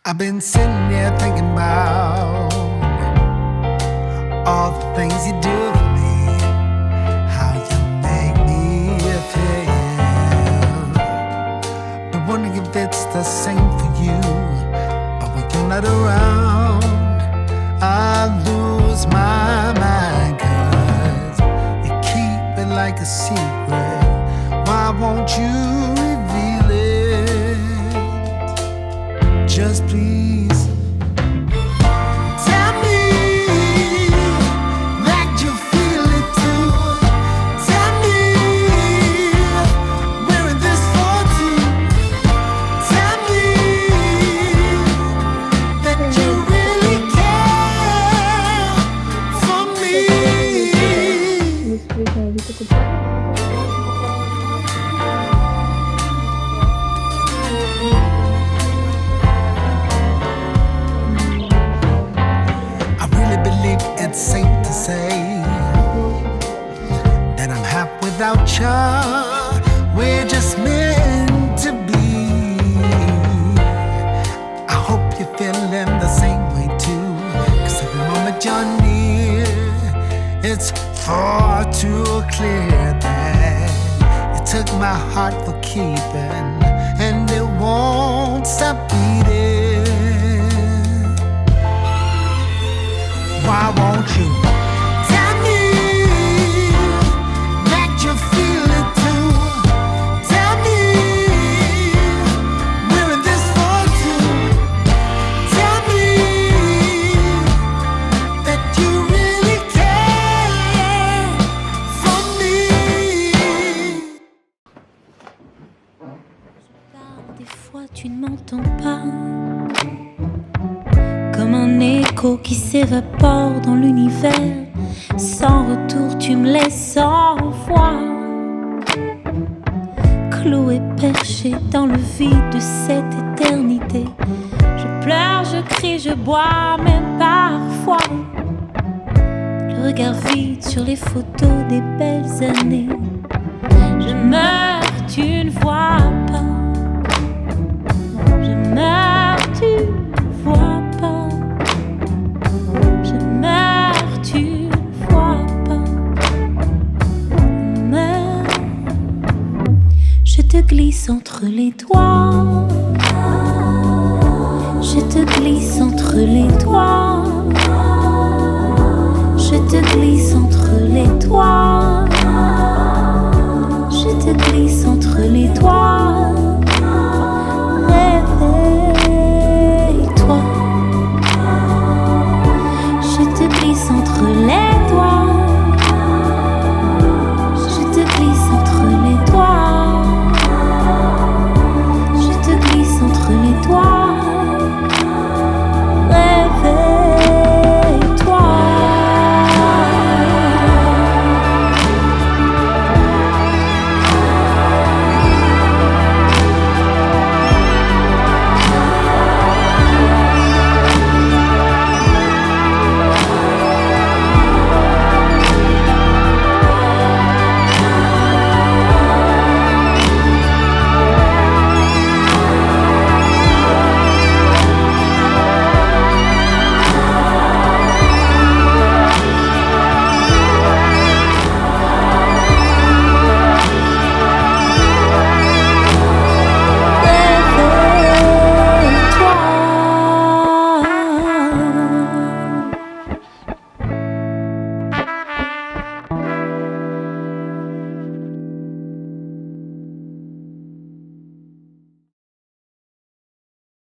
I've been sitting here thinking about all the things you do for me, how you make me feel. But wondering if it's the same for you. But when you're not around, I lose my mind, 'cause you keep it like a secret. Why won't you reveal it? Just please tell me that you feel it too. Tell me we're in this for two. Tell me that you really care for me. It's safe to say that I'm happy without you. We're just meant to be. I hope you're feeling the same way too, 'cause every moment you're near, it's far too clear that you took my heart for keeping, and it won't stop beating. Why won't you tell me that you feel it too? Tell me we're in this for two. Tell me that you really care for me. Je parle, des fois tu ne m'entends pas. Comme un écho qui s'évapore dans l'univers. Sans retour, tu me laisses sans voix. Cloué, perché dans le vide de cette éternité. Je pleure, je crie, je bois, même parfois. Le regard vide sur les photos des belles années. Je meurs, tu ne vois pas. Je meurs, tu ne vois pas. Je meurs, tu ne vois pas. Je meurs. Je te glisse entre les doigts. Je te glisse entre les doigts. Je te glisse entre les doigts. Je te glisse entre les doigts.